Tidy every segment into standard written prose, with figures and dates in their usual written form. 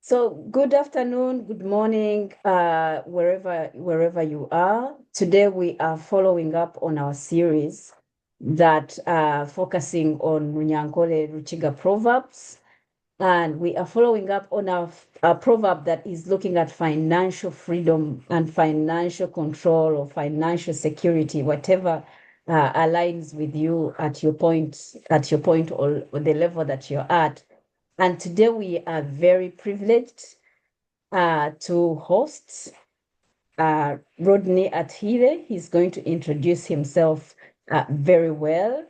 So good afternoon, good morning, wherever you are. Today we are following up on our series that focusing on Runyankore Rukiga proverbs, and we are following up on our proverb that is looking at financial freedom and financial control or financial security, whatever aligns with you at your point or the level that you're at. And today we are very privileged to host Rodney Atire. He's going to introduce himself very well.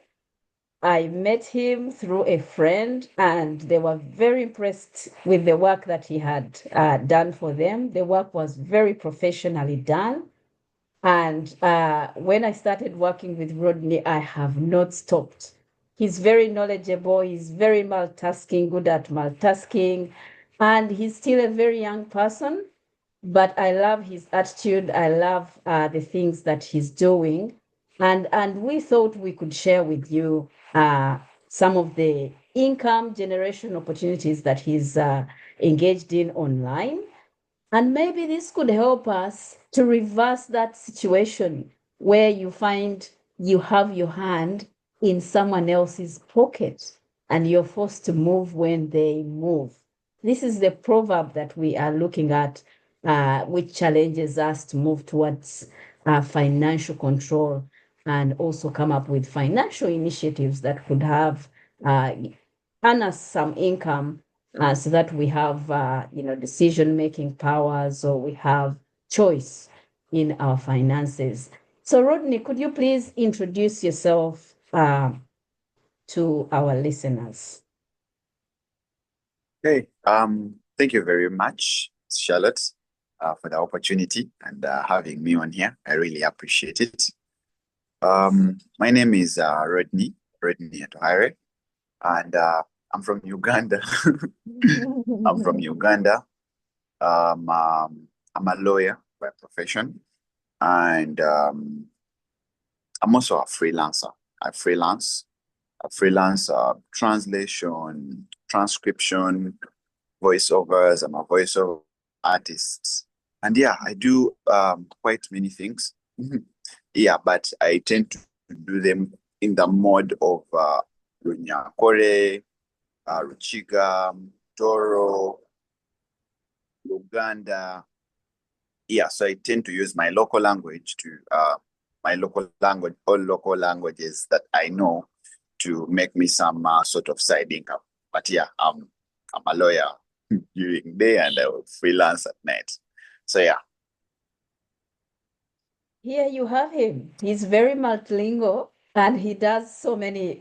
I met him through a friend, and they were very impressed with the work that he had done for them. The work was very professionally done. And when I started working with Rodney, I have not stopped. He's very knowledgeable. He's very multitasking, good at multitasking. And he's still a very young person, but I love his attitude. I love the things that he's doing. And we thought we could share with you some of the income generation opportunities that he's engaged in online. And maybe this could help us to reverse that situation where you find you have your hand in someone else's pocket and you're forced to move when they move. This is the proverb that we are looking at, which challenges us to move towards financial control and also come up with financial initiatives that could have earn us some income so that we have, decision-making powers or we have choice in our finances. So, Rodney, could you please introduce yourself to our listeners? Hey, thank you very much, Charlotte, for the opportunity and having me on here. I really appreciate it. My name is Rodney Atohare, and I'm from Uganda. I'm from Uganda. I'm a lawyer by profession, and I'm also a freelancer. I freelance translation, transcription, voiceovers. I'm a voiceover artist. And yeah, I do quite many things. Yeah, but I tend to do them in the mode of Runyankore, Rukiga, Toro, Uganda. Yeah, so I tend to use my local language all local languages that I know to make me some sort of side income. But yeah, I'm a lawyer during day and I will freelance at night. So yeah. Here you have him. He's very multilingual and he does so many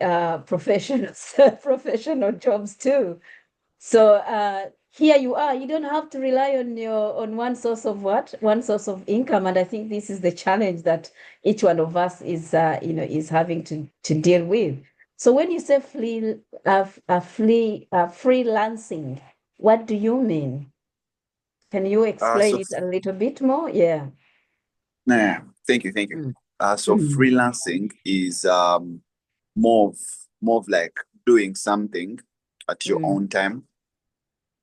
professional jobs too. So here you are. You don't have to rely on one source of one source of income. And I think this is the challenge that each one of us is having to deal with. So when you say freelancing, what do you mean? Can you Uh, explain so it a little bit more? Yeah. nah, thank you. Mm. So Mm. freelancing is more of like doing something at your Mm. own time.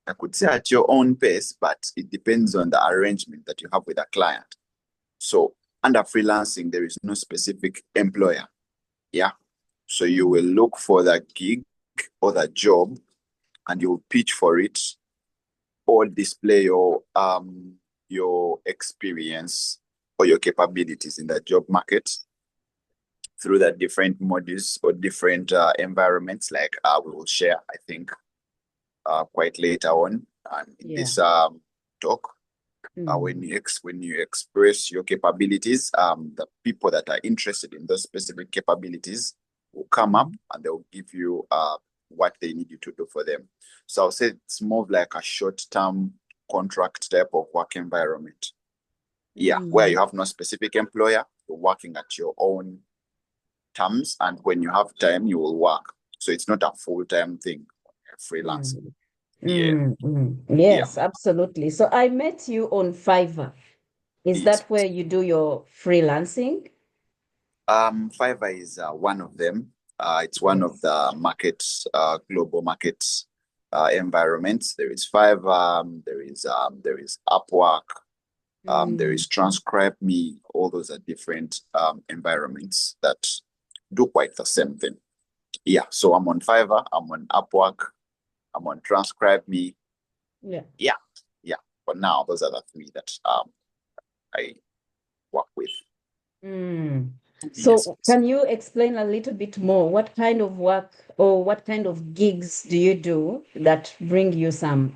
I could say at your own pace, but it depends on the arrangement that you have with a client. So under freelancing, there is no specific employer. Yeah. So you will look for the gig or the job and you'll pitch for it or display your experience or your capabilities in the job market through the different modules or different environments like we will share, I think, quite later on in Yeah. this talk. Mm. When you express your capabilities, the people that are interested in those specific capabilities will come up Mm. and they'll give you what they need you to do for them. So I'll say it's more of like a short-term contract type of work environment. Yeah, where Mm. you have no specific employer, you're working at your own terms, and when you have time, you will work. So it's not a full-time thing, freelance. Mm. Yeah, Mm. Mm. yeah, Yes, absolutely. So I met you on Fiverr. Is yes. that where you do your freelancing? Fiverr is one of them. It's one Yes. of the markets, global markets environments. There is Fiverr, there is Upwork, there is Transcribe Me. All those are different environments that do quite the same thing. Yeah, so I'm on Fiverr, I'm on Upwork, I'm on Transcribe Me. Yeah. For now, those are the three that I work with. So Yes. can you explain a little bit more? What kind of work or what kind of gigs do you do that bring you some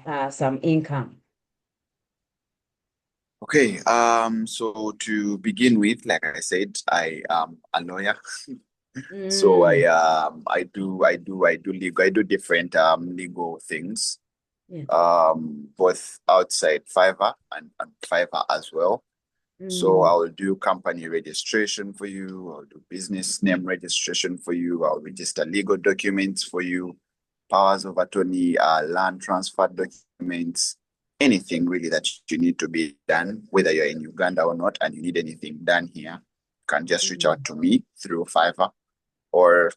income? Okay. So to begin with, like I said, I am a lawyer. So I do different legal things, both outside Fiverr and Fiverr as well. So I'll do company registration for you, I'll do business name registration for you, I'll register legal documents for you, powers of attorney, land transfer documents, anything really that you need to be done, whether you're in Uganda or not, and you need anything done here, you can just reach out to me through Fiverr or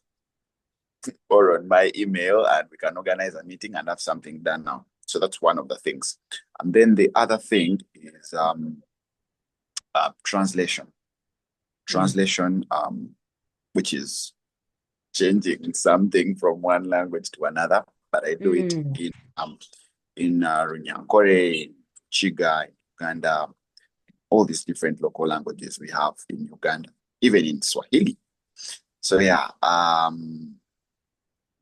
on my email, and we can organize a meeting and have something done now. So that's one of the things. And then the other thing is translation. Translation, which is changing something from one language to another, but I do it in Runyankore, Rukiga, Uganda, all these different local languages we have in Uganda, even in Swahili. So yeah,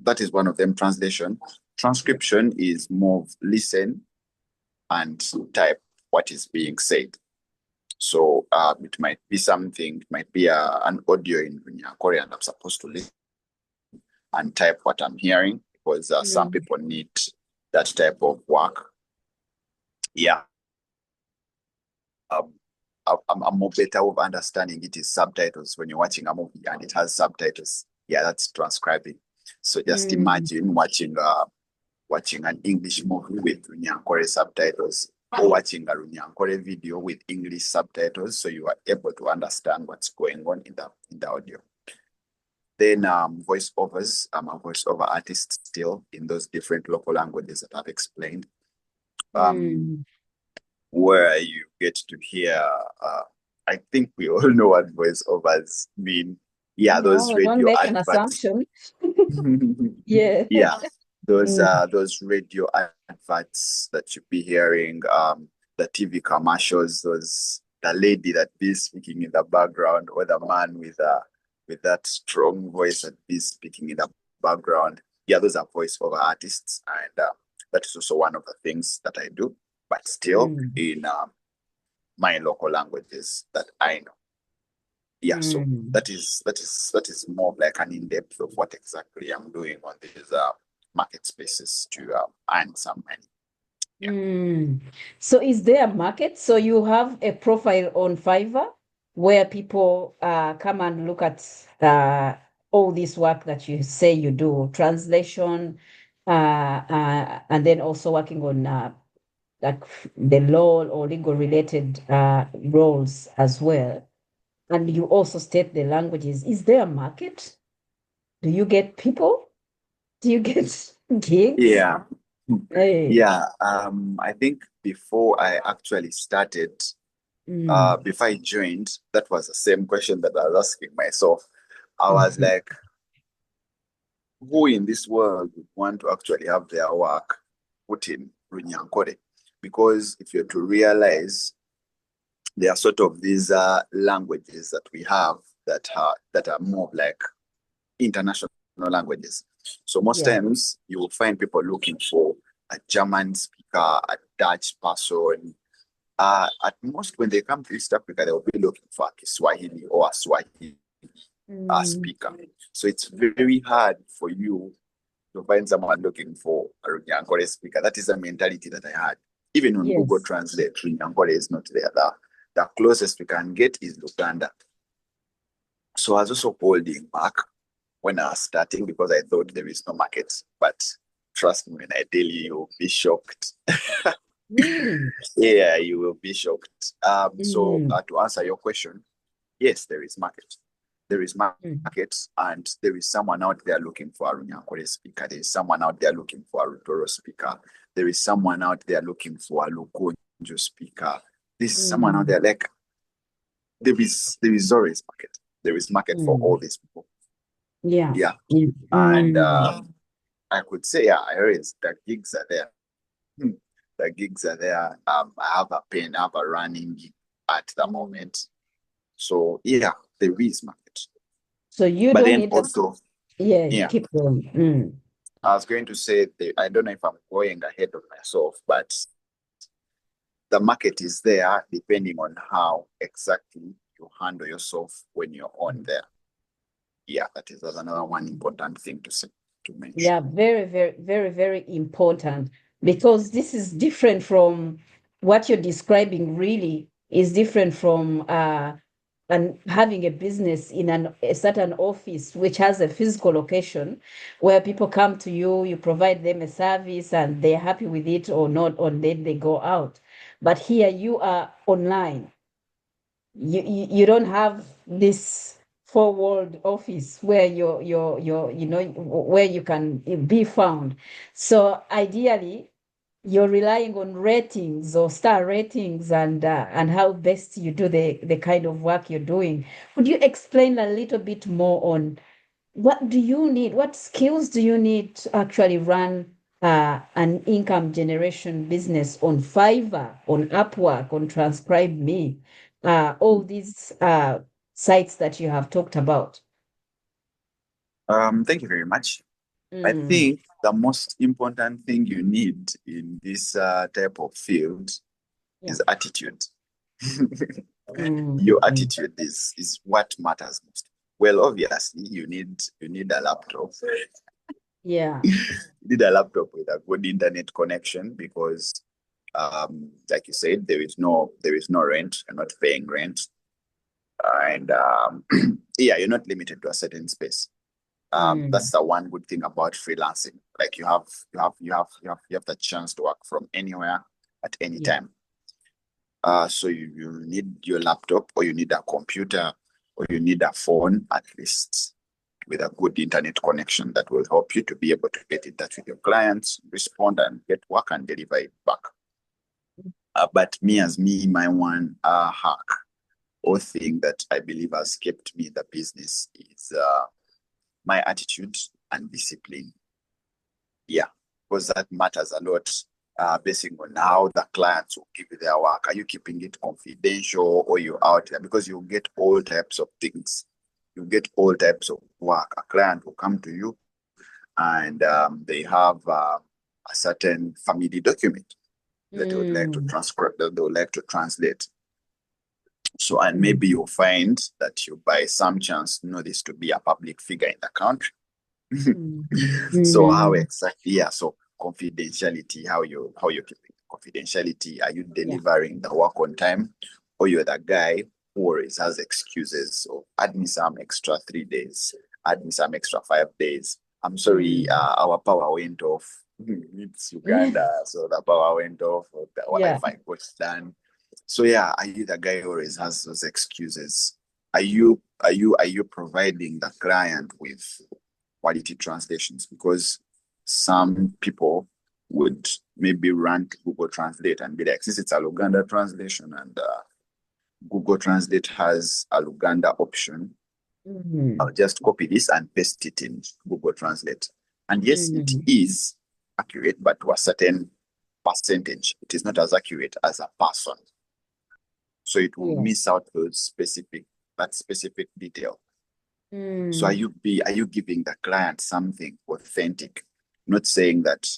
that is one of them. Translation. Transcription is more of listen and type what is being said. So it might be something, it might be an audio in Runyankore, and I'm supposed to listen and type what I'm hearing, because some people need that type of work. Yeah. I'm more better of understanding it is subtitles when you're watching a movie and it has subtitles. Yeah, that's transcribing. So just imagine watching an English movie with Runyankore subtitles, or watching a Runyankore video with English subtitles, so you are able to understand what's going on in the audio. Then voiceovers. I'm a voiceover artist still in those different local languages that I've explained. Where you get to hear, I think we all know what voiceovers mean. Yeah, those No, don't radio make an adverts. assumption. Yeah. Yeah, those radio adverts that you'll be hearing, the TV commercials, the lady that is speaking in the background, or the man with that strong voice that is speaking in the background. Yeah, those are voiceover artists, and that is also one of the things that I do, but still in my local languages that I know. Yeah, so that is more like an in-depth of what exactly I'm doing on these market spaces to earn some money. So is there a market? So you have a profile on Fiverr where people come and look at all this work that you say you do, translation, and then also working on like the law or legal related roles as well. And you also state the languages. Is there a market? Do you get people? Do you get gigs? Yeah. Hey. Yeah. I think before I actually started, before I joined, that was the same question that I was asking myself. I was like, who in this world would want to actually have their work put in Runyankore? Because if you're to realize, there are sort of these languages that we have that are more like international languages. So most times you will find people looking for a German speaker, a Dutch person. At most, when they come to East Africa, they will be looking for a Kiswahili or a Swahili speaker. So it's very hard for you to find someone looking for a Runyankore speaker. That is the mentality that I had. Even on Google Translate, Runyankore is not there. The closest we can get is Luganda. So I was also holding back when I was starting because I thought there is no market. But trust me when I tell you, you'll be shocked. Really? Yeah, you will be shocked. So to answer your question, yes, there is market. There is market, and there is someone out there looking for a Runyankore speaker. There is someone out there looking for a Rutoro speaker. There is someone out there looking for a Lukonjo speaker. There's someone out there, like, there is always market. There is market for all these people. Yeah. Yeah. And I could say, yeah, the gigs are there. The gigs are there. I have a pen, I have a running gig at the moment. So yeah, there is market. So you But don't then need also, keep going. I was going to say, I don't know if I'm going ahead of myself, but the market is there depending on how exactly you handle yourself when you're on there. Yeah, that's another one important thing to mention. Yeah, very, very, very, very important, because this is different from what you're describing. Really is different from and having a business in a certain office which has a physical location where people come to you, you provide them a service and they're happy with it or not, or then they go out. But here you are online. You don't have this four-walled office where where you can be found. So ideally, you're relying on ratings or star ratings and how best you do the kind of work you're doing. Would you explain a little bit more on what do you need? What skills do you need to actually run an income generation business on Fiverr, on Upwork, on Transcribe Me, all these sites that you have talked about? Thank you very much. I think the most important thing you need in this type of field is attitude. Your attitude is what matters most. Well, obviously, you need a laptop. Yeah. You need a laptop with a good internet connection because, like you said, there is no rent. You're not paying rent, and yeah, you're not limited to a certain space. That's the one good thing about freelancing. Like you have the chance to work from anywhere at any time. So you need your laptop, or you need a computer, or you need a phone, at least with a good internet connection that will help you to be able to get in touch with your clients, respond and get work and deliver it back. But my one hack or thing that I believe has kept me in the business is my attitude and discipline. Yeah, because that matters a lot. Basing on how the clients will give you their work. Are you keeping it confidential, or you out there? Because you get all types of things. You get all types of work. A client will come to you and they have a certain family document that they would like to transcribe, that they would like to translate. So, and maybe you'll find that you by some chance know this to be a public figure in the country. So how exactly? Yeah. So confidentiality, how you're keeping confidentiality. Are you delivering the work on time, or you're the guy who always has excuses? So add me some extra 3 days, add me some extra 5 days. I'm sorry, our power went off. It's Uganda, so the power went off, or the Wi-Fi got done. So yeah, are you the guy who always has those excuses? Are you providing the client with quality translations? Because some people would maybe run to Google Translate and be like, since it's a Luganda translation and Google Translate has a Luganda option, I'll just copy this and paste it in Google Translate. And yes, it is accurate, but to a certain percentage. It is not as accurate as a person. So it will miss out those specific detail. So are you giving the client something authentic? Not saying that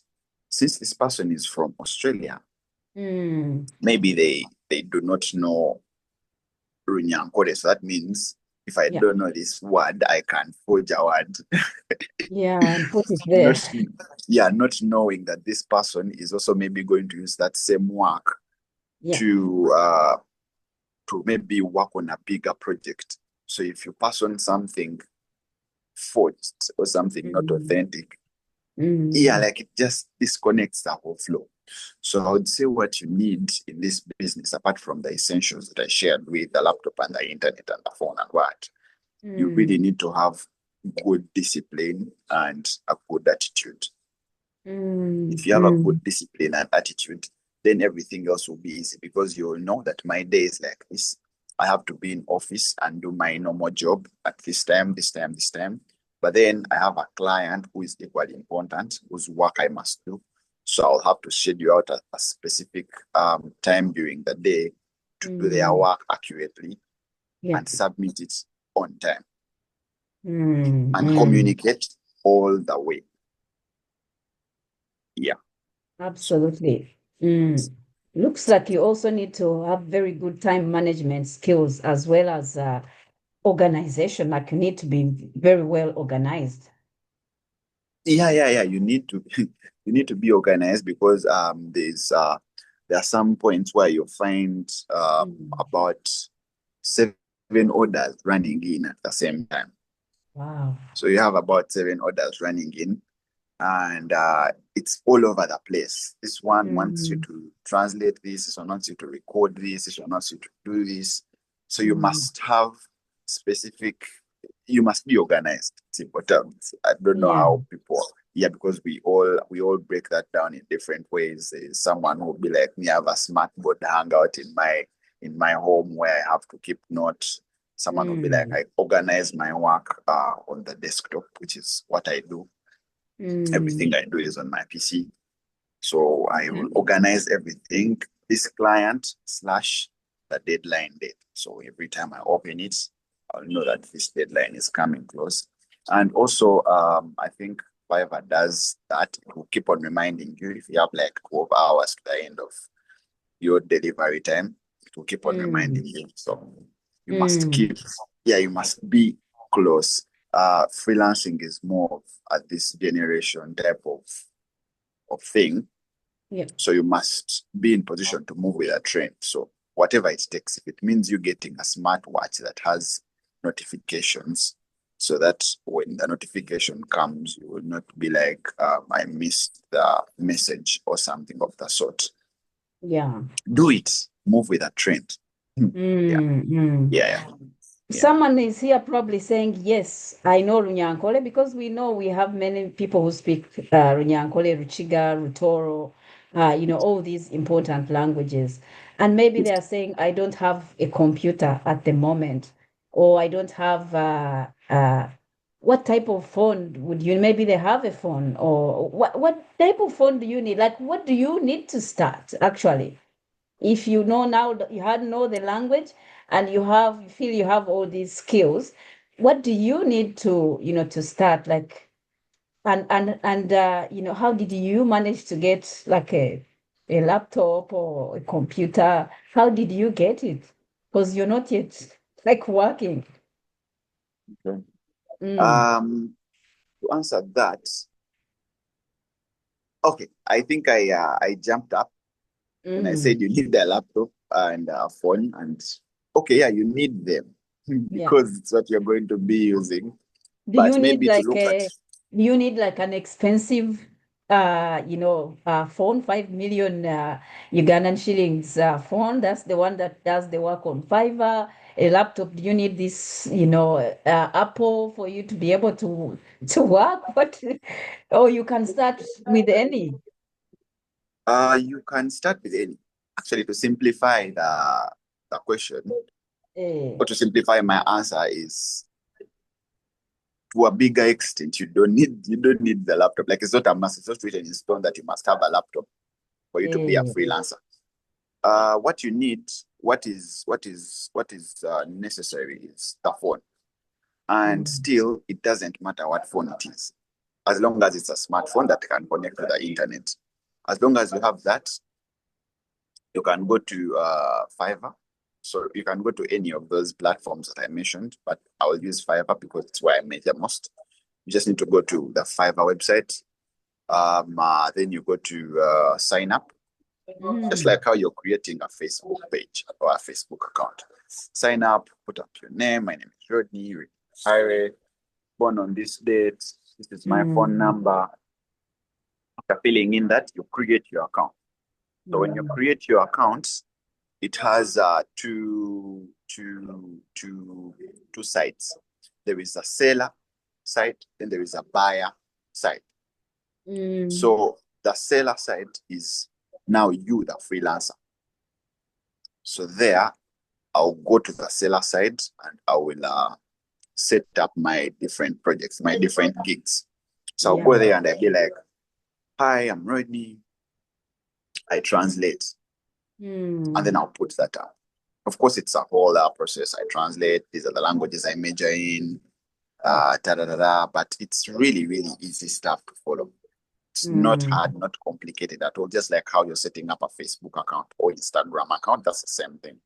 since this person is from Australia, maybe they do not know Runyankore. So that means if I don't know this word, I can forge a word. And put it there. Not knowing that this person is also maybe going to use that same work to maybe work on a bigger project. So if you pass on something forged or something not authentic, like it just disconnects the whole flow. So I would say what you need in this business, apart from the essentials that I shared with the laptop and the internet and the phone and what, You really need to have good discipline and a good attitude. If you have a good discipline and attitude, then everything else will be easy because you will know that my day is like this. I have to be in office and do my normal job at this time, this time, this time. But then I have a client who is equally important, whose work I must do. So I'll have to schedule out a specific time during the day to do their work accurately and submit it on time and communicate all the way. Yeah. Absolutely. Looks like you also need to have very good time management skills as well as organization. Like you need to be very well organized. Yeah. You need to you need to be organized because there are some points where you find about 7 orders running in at the same time. Wow. So you have about 7 orders running in, and it's all over the place. This one wants you to translate this one wants you to record this one wants you to do this. So you must have specific, you must be organized. It's important. I don't know how people, because we all break that down in different ways. There's someone who will be like me, I have a smart board hangout in my home where I have to keep notes. Someone will be like, I organize my work on the desktop, which is what I do. Everything I do is on my PC. So I will organize everything, this client / the deadline date. So every time I open it, I'll know that this deadline is coming close. And also, I think Fiverr does that. It will keep on reminding you if you have like 12 hours to the end of your delivery time. It will keep on reminding you. So you must you must be close. Freelancing is more of this generation type of thing. So you must be in position to move with a trend. So whatever it takes, if it means you getting a smartwatch that has notifications, so that when the notification comes, you will not be like, I missed the message or something of the sort. Yeah. Do it. Move with a trend. Yeah. Someone is here probably saying, yes, I know Runyankore, because we know we have many people who speak Runyankore, Rukiga, Rutoro, all these important languages. And maybe they are saying, I don't have a computer at the moment, or I don't have, what type of phone would you, maybe they have a phone, or what type of phone do you need? Like, what do you need to start, actually? If you know now, you had know the language and you feel you have all these skills, what do you need to to start, like, and how did you manage to get like a laptop or a computer? How did you get it? Because you're not yet like working. Okay. To answer that, okay, I think I jumped up and I said you need a laptop and a phone, and okay, yeah, you need them because it's what you're going to be using. Do But you need maybe to like look at, an expensive phone, 5 million Ugandan shillings phone? That's the one that does the work on Fiverr. A laptop, do you need this, Apple for you to be able to work? What, or you can start with any. you can start with any. Actually, to simplify the question, or to simplify my answer is, to a bigger extent, you don't need the laptop. Like, it's not a must. It's not written in stone that you must have a laptop for you to be a freelancer. What you need, what is necessary is the phone. And still, it doesn't matter what phone it is, as long as it's a smartphone that can connect to the internet. As long as you have that, you can go to Fiverr. So you can go to any of those platforms that I mentioned, but I will use Fiverr because it's where I make the most. You just need to go to the Fiverr website. Then you go to sign up, just like how you're creating a Facebook page or a Facebook account. Sign up, put up your name. My name is Rodney, born on this date. This is my phone number. After filling in that, you create your account. So when you create your account, it has two sides. there is a seller side, then there is a buyer side. Mm. So the seller side is now you, the freelancer. So there, I'll go to the seller side and I will set up my different projects, my different gigs. So I'll go there and I'll be like, hi, I'm Rodney. I translate. And then I'll put that up. Of course, it's a whole process. I translate. These are the languages I major in. But it's really, really easy stuff to follow. It's not hard, not complicated at all. Just like how you're setting up a Facebook account or Instagram account, that's the same thing.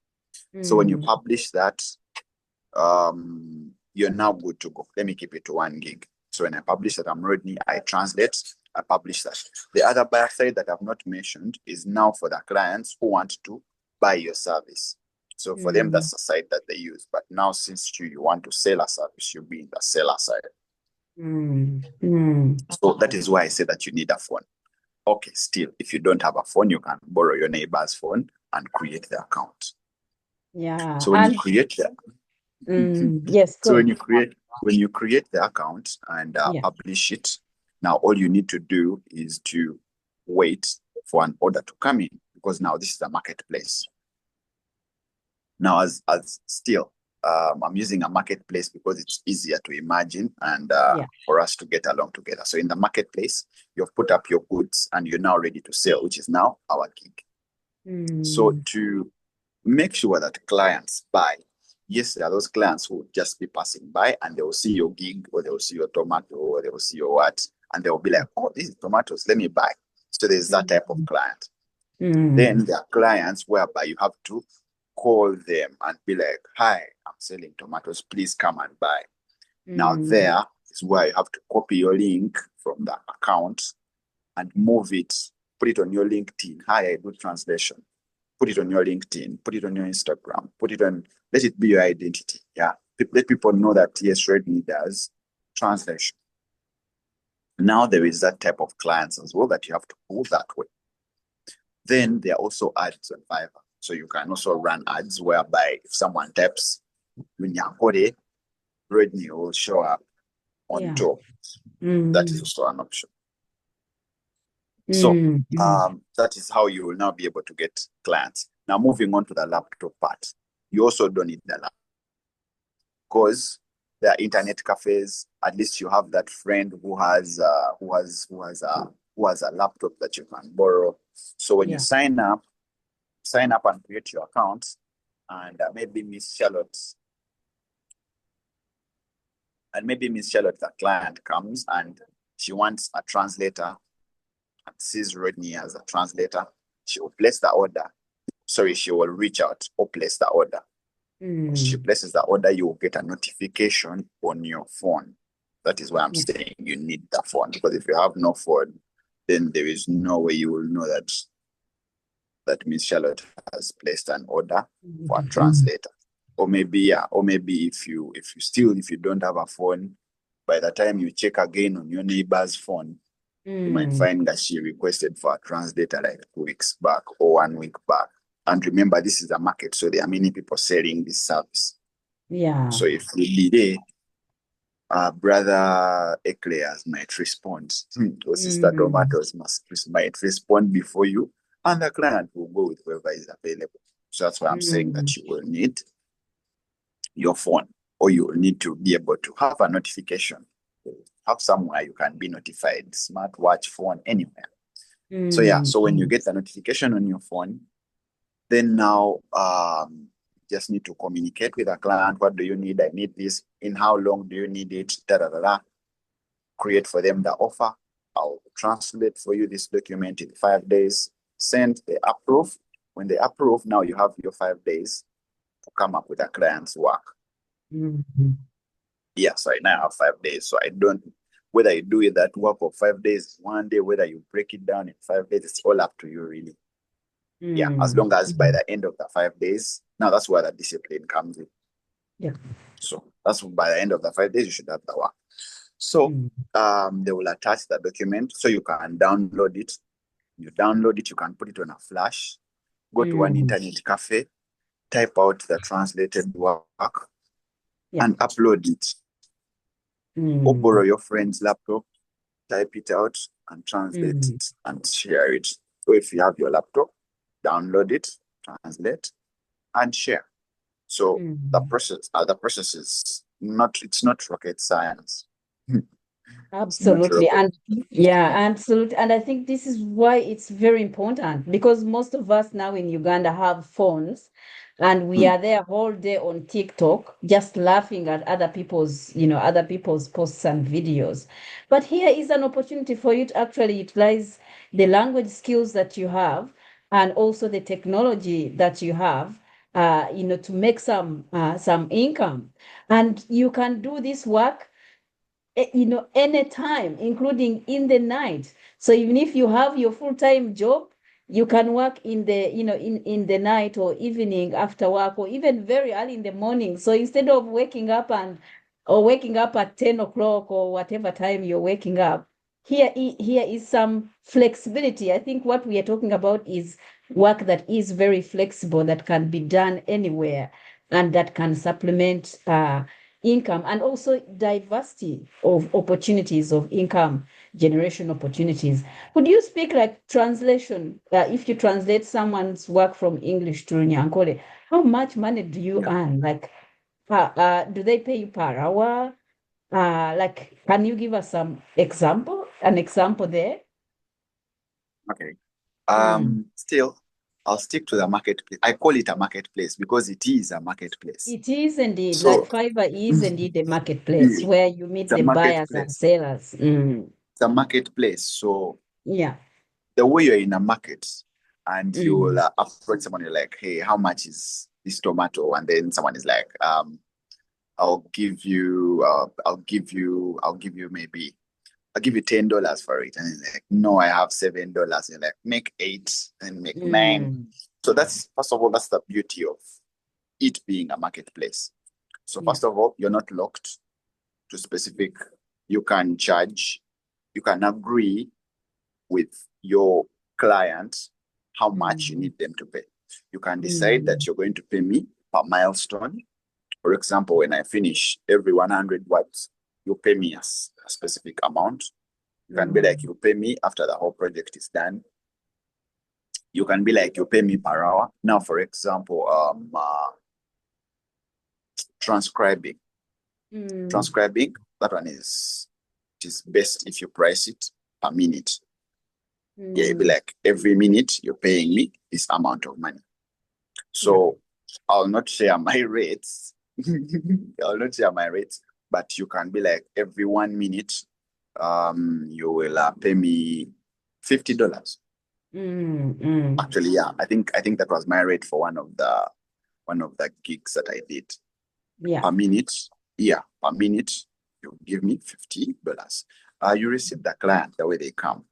So when you publish that, you're now good to go. Let me keep it to 1 gig. So when I publish that I'm Rodney, I translate, I publish that. The other buyer side that I've not mentioned is now for the clients who want to buy your service. So for them, that's the side that they use. But now since you want to sell a service, you'll be in the seller side. So that is why I say that you need a phone. Okay, still, if you don't have a phone, you can borrow your neighbor's phone and create the account. Yeah. So when you create the yes, so when you create the account and publish it, now all you need to do is to wait for an order to come in, because now this is a marketplace. Now, as still, I'm using a marketplace because it's easier to imagine and for us to get along together. So in the marketplace, you've put up your goods and you're now ready to sell, which is now our gig. So to make sure that clients buy, yes, there are those clients who will just be passing by and they will see your gig, or they will see your tomato, or they will see your what, and they will be like, oh, these are tomatoes, let me buy. So there's that type of client. Then there are clients whereby you have to call them and be like, hi, I'm selling tomatoes, please come and buy. Now there is where you have to copy your link from the account and move it, put it on your LinkedIn. Hi, I do translation. Put it on your LinkedIn, put it on your Instagram, put it on, let it be your identity. Yeah. Let people know that, yes, Rodney does translation. Now there is that type of clients as well that you have to pull that way. Then there are also ads on Fiverr. So you can also run ads whereby if someone types Runyankore, Rodney will show up on top. That is also an option. So that is how you will now be able to get clients. Now moving on to the laptop part. You also don't need the laptop, because there are internet cafes. At least you have that friend who has a laptop that you can borrow. So when you sign up and create your account, and maybe Miss Charlotte, the client comes and she wants a translator and sees Rodney as a translator, she will place the order. Sorry, she will reach out or place the order. She places the order, you will get a notification on your phone. That is why I'm saying you need the phone, because if you have no phone, then there is no way you will know that Miss Charlotte has placed an order for a translator. Or maybe if you don't have a phone, by the time you check again on your neighbor's phone, you might find that she requested for a translator like 2 weeks back or 1 week back. And remember, this is a market, so there are many people selling this service. Yeah. So if you delay, brother Eclairs might respond, or Sister Tomatoes might respond before you, and the client will go with whoever is available. So that's why I'm saying that you will need your phone, or you will need to be able to have a notification, have somewhere you can be notified, smartwatch, phone, anywhere. So when you get the notification on your phone, then now just need to communicate with the client. What do you need? I need this. In how long do you need it? Create for them the offer. I'll translate for you this document in 5 days. Send, they approve. When they approve, now you have your 5 days to come up with a client's work. So I now have 5 days. So I don't, whether you do that work of 5 days, 1 day, whether you break it down in 5 days, it's all up to you, really. As long as by the end of the 5 days, now that's where the discipline comes in. So that's by the end of the 5 days, you should have the work. So they will attach the document so you can download it. You download it, you can put it on a flash, go to an internet cafe, type out the translated work and upload it. or borrow Mm. your friend's laptop, type it out and translate Mm. it and share it. So if you have your laptop, download it, translate, and share. So Mm. the process is not, it's not rocket science. It's not Absolutely. rocket. And yeah, absolutely. And I think this is why it's very important because most of us now in Uganda have phones and we Hmm. are there all day on TikTok, just laughing at other people's posts and videos. But here is an opportunity for you to actually utilize the language skills that you have and also the technology that you have, to make some income. And you can do this work anytime, including in the night. So even if you have your full-time job, you can work in the night or evening after work or even very early in the morning. So instead of waking up at 10 o'clock or whatever time you're waking up, here is some flexibility. I think what we are talking about is work that is very flexible, that can be done anywhere and that can supplement income and also diversity of opportunities of income generation opportunities. Could you speak like translation? If you translate someone's work from English to Runyankore, how much money do you Yeah. earn? Like, do they pay you per hour? Like, can you give us an example there? Okay. Mm. Still, I'll stick to the marketplace. I call it a marketplace because it is a marketplace. It is indeed, like So Fiverr is indeed a marketplace it's where you meet a the buyers and marketplace. sellers. Mm. It's a marketplace. So Yeah. the way you're in a market and you will Mm. approach someone, you're like, hey, how much is this tomato? And then someone is like, I'll give you maybe, I'll give you $10 for it. And he's like, no, I have $7. And you're like, make eight and make nine. Mm. So that's, first of all, that's the beauty of it being a marketplace. So Yeah. first of all, you're not locked to specific, you can charge, you can agree with your client how much you Mm. need them to pay. You can decide that Mm. you're going to pay me per milestone. For example, when I finish every 100 watts, you pay me a specific amount. You can be like, Mm. you pay me after the whole project is done. You can be like, you pay me per hour. Now, for example, transcribing. Mm. Transcribing, that one is, it is best if you price it per minute. Yeah, it'd be Mm. like every minute you're paying me this amount of money. Yeah. So I'll not share my rates. I'll not share my rates, but you can be like every 1 minute, you will pay me $50. Mm. Mm. Actually, yeah, I think that was my rate for one of the gigs that I did Yeah. per minute. Yeah, per minute, you give me $50. You receive the client the way they come.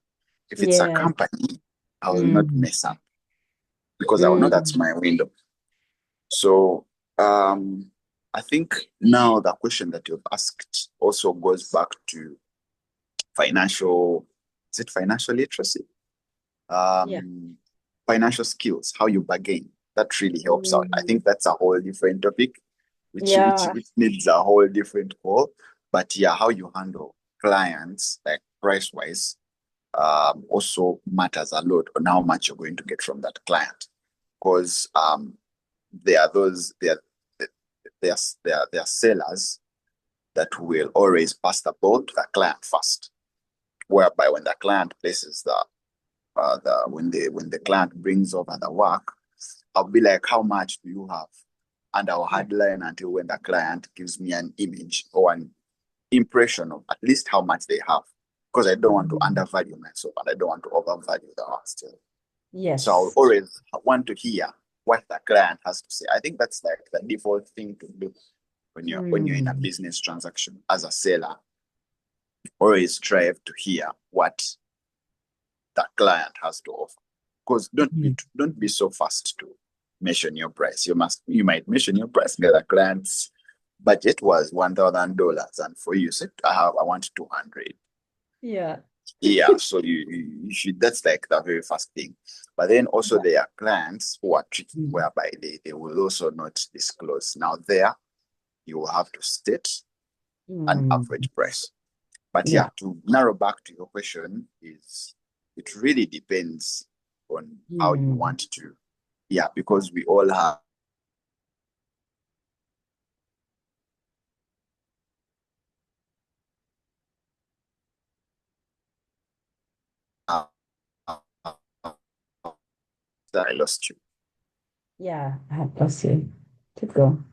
If it's a Yes. company, I will not Mm. mess up because I will know that's Mm. my window. So I think now the question that you've asked also goes back to financial, is it financial literacy? Yeah. Financial skills, how you bargain. That really helps out. I Mm. think that's a whole different topic, Yeah. which needs a whole different call. But yeah, how you handle clients, like price wise, also matters a lot on how much you're going to get from that client. Because there are those there are sellers that will always pass the ball to the client first. Whereby when the client places when the client brings over the work, I'll be like, how much do you have? And I'll Yeah. hardline until when the client gives me an image or an impression of at least how much they have. Because I don't want to Mm. undervalue myself and I don't want to overvalue the work still. So I'll Yes. always want to hear what the client has to say. I think that's like the default thing to do when you're in a Mm. business transaction as a seller. Always strive to hear what the client has to offer. Because Mm. don't be so fast to mention your price. You might mention your price because the client's budget was $1,000, and for you, said I want 200. Yeah. Yeah, so you should, that's like the very first thing. But then also Yeah. there are clients who are tricky, Mm. whereby they will also not disclose. Now there you will have to state an average price. But yeah, to narrow back to your question, is it really depends on how you want to. Yeah, because we all have I lost you. Yeah, I have lost you. Keep going.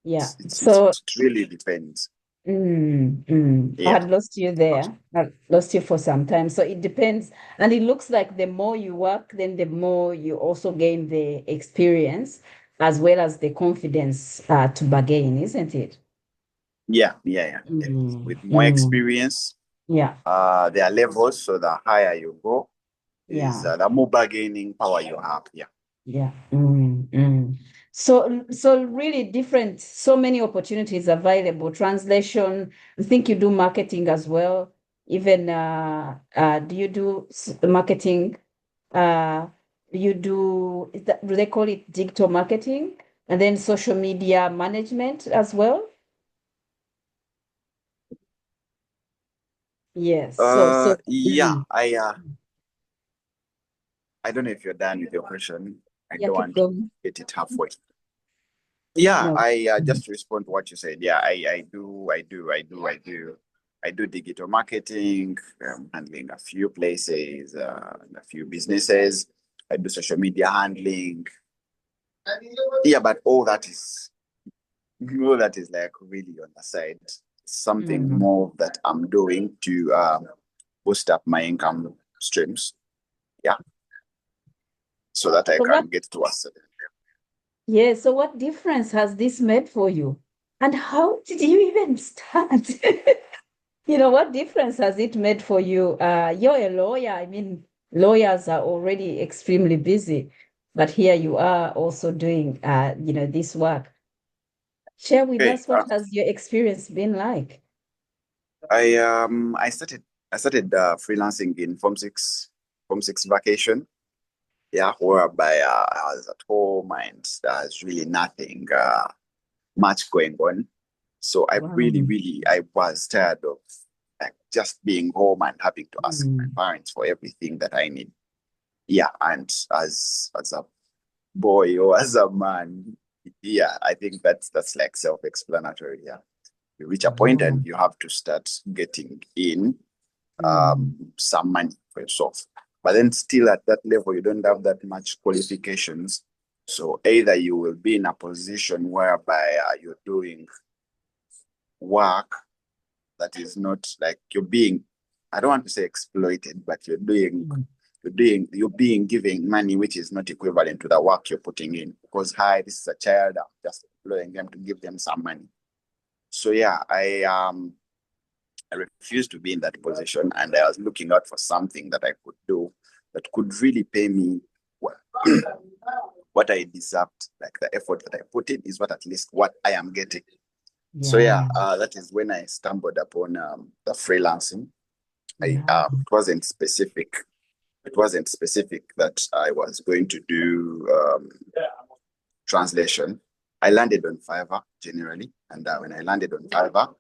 Yeah. So It really depends. I Yeah. had lost you there. I lost you for some time. So it depends. And it looks like the more you work, then the more you also gain the experience as well as the confidence to bargain, isn't it? Yeah. With more experience, Yeah. there are levels, so the higher you go, is Yeah. the more bargaining power you have. Yeah. Yeah. So really different, so many opportunities available. Translation, I think you do marketing as well. Even do you do marketing? Uh, you do, do they call it digital marketing? And then social media management as well? Yes. Yeah, I don't know if you're done with your question. I Yeah, don't keep want to going. get it halfway. Yeah, No. I just respond to what you said. Yeah, I do digital marketing, handling a few places, a few businesses. I do social media handling. Yeah, but all that is like really on the side. Something more that I'm doing to boost up my income streams. Yeah, so that I So what can get to a certain. Yeah, so what difference has this made for you? And how did you even start? What difference has it made for you? You're a lawyer. I mean, lawyers are already extremely busy, but here you are also doing, this work. Share with Okay. us, what has your experience been like? I started freelancing in Form 6 vacation. Yeah, whereby I was at home and there's really nothing much going on. So Wow. I was tired of like just being home and having to ask my Mm. parents for everything that I need. Yeah, and as a boy or as a man, yeah, I think that's like self-explanatory. Yeah, you reach a point Wow. and you have to start getting in Mm. some money for yourself. But then still at that level, you don't have that much qualifications. So either you will be in a position whereby you're doing work that is not like you're being, I don't want to say exploited, but Mm. you're being given money which is not equivalent to the work you're putting in. Because hi, this is a child, I'm just employing them to give them some money. So yeah, I refused to be in that position, and I was looking out for something that I could do that could really pay me what, what I deserved. Like the effort that I put in is what at least what I am getting. So yeah, Yeah. that is when I stumbled upon the freelancing. Yeah. It wasn't specific. It wasn't specific that I was going to do translation. I landed on Fiverr generally, and when I landed on Fiverr,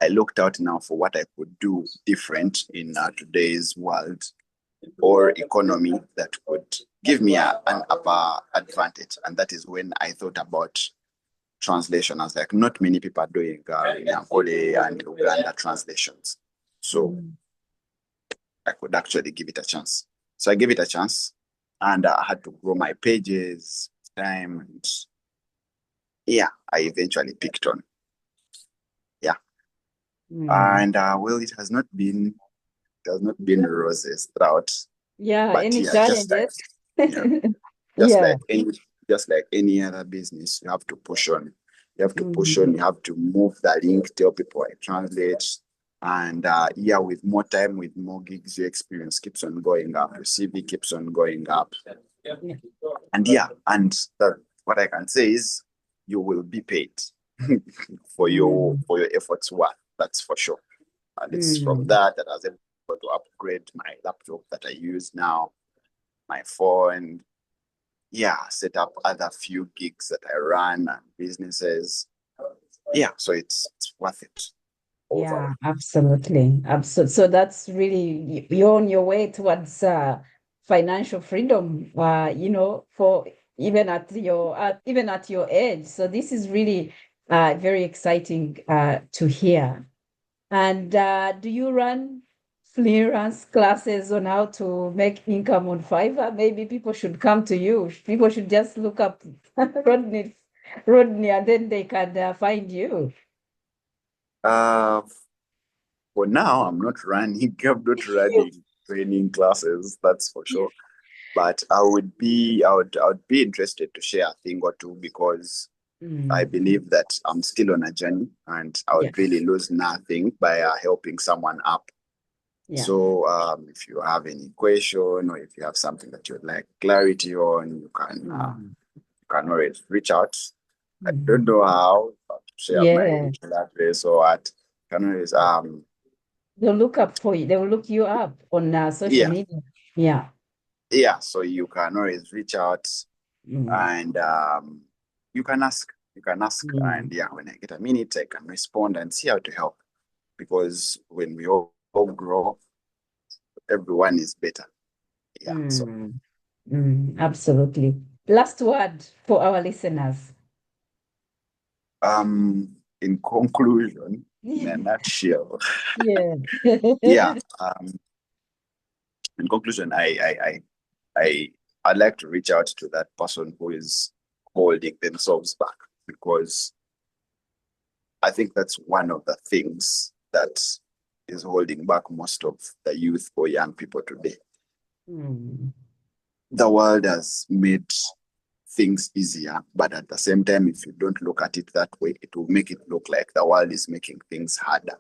I looked out now for what I could do different in today's world or economy that could give me an upper advantage. And that is when I thought about translation. I was like, not many people are doing Runyankore and Uganda translations. So Mm. I could actually give it a chance. So I gave it a chance, and I had to grow my pages, time, and yeah, I eventually picked on. Yeah. Mm. And well, it has not been roses throughout. Yeah, But any yeah, challenges? yeah, just Yeah. like any just like any other business, you have to push on. You have to push Mm. on, you have to move the link, tell people I translate. And yeah, with more time, with more gigs, your experience keeps on going up, your CV keeps on going up. Yeah. And yeah, and what I can say is you will be paid Mm. for your efforts worth, that's for sure. And it's from Mm. that I was able to upgrade my laptop that I use now, my phone. yeah, set up other few gigs that I run and businesses. Yeah, so it's worth it overall. Yeah, absolutely. Absolutely. So that's really you're on your way towards financial freedom, for even at your age. So this is really very exciting to hear. And do you run freelance classes on how to make income on Fiverr? Maybe people should come to you. People should just look up Rodney, and then they can find you. Uh, for now, I'm not running. I'm not running training classes, that's for sure. But I would be interested to share a thing or two because I Mm, believe that I'm still on a journey and I yeah, would really lose nothing by helping someone up. yeah. So if you have any question or if you have something that you'd like clarity on, Mm, you can always reach out. I don't mm. know how to share my Yeah, email address or what. You can always they'll look up for you. They will look you up on social yeah, media. Yeah. yeah. So you can always reach out Mm, and you can ask. You can ask, mm, and yeah, when I get a minute, I can respond and see how to help. Because when we all grow, everyone is better. Yeah. So mm, absolutely. Last word for our listeners. in conclusion, in a nutshell, Yeah. yeah. In conclusion, I I'd like to reach out to that person who is holding themselves back because I think that's one of the things that is holding back most of the youth or young people today. Mm, The world has made things easier, but at the same time, if you don't look at it that way, it will make it look like the world is making things harder.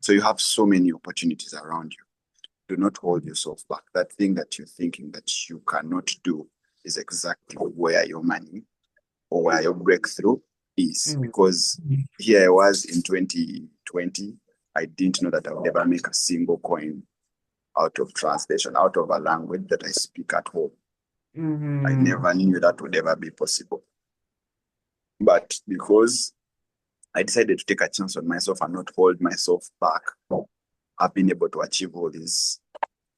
So you have so many opportunities around you. Do not hold yourself back. That thing that you're thinking that you cannot do is exactly where your money or where your breakthrough is. mm, Because mm. here I was in 2020, I didn't know that I would ever make a single coin out of translation, out of a language that I speak at home. I Mhm. never knew that would ever be possible. But because I decided to take a chance on myself and not hold myself back, I've been able to achieve all these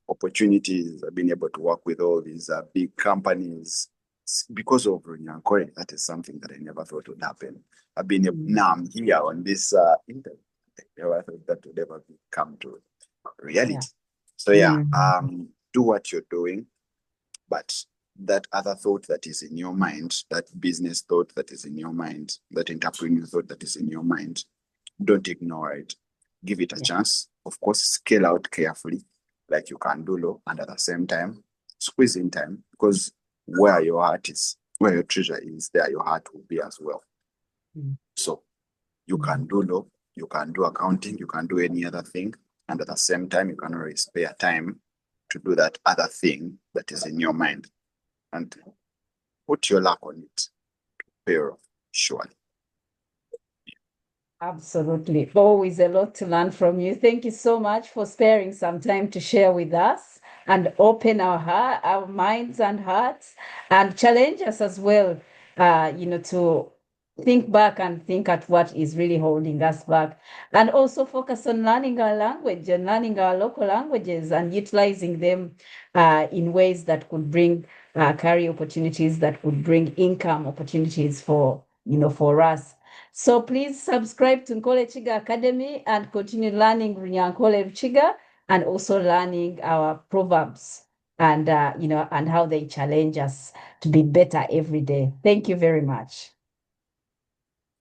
opportunities. I've been able to work with all these big companies because of Runyankore. That is something that I never thought would happen. Mm. Now I'm here on this internet. I never thought that would ever come to Yeah. reality. So yeah, Mm. do what you're doing, but that other thought that is in your mind, that business thought that is in your mind, that entrepreneur thought that is in your mind, don't ignore it. Give it a Yeah. chance. Of course, scale out carefully, like you can do low, and at the same time, squeeze in time because where your heart is, where your treasure is, there your heart will be as well. Mm. So you Mm. can do low, you can do accounting, you can do any other thing, and at the same time, you can always spare time to do that other thing that is in your mind and put your luck on it. Pay off, surely. Absolutely. Always a lot to learn from you. Thank you so much for sparing some time to share with us and open our minds and hearts and challenge us as well, to think back and think at what is really holding us back. And also focus on learning our language and learning our local languages and utilizing them in ways that could bring career opportunities, that could bring income opportunities for us. So please subscribe to Nkole Chiga Academy and continue learning Runyankore Rukiga and also learning our proverbs and and how they challenge us to be better every day. Thank you very much.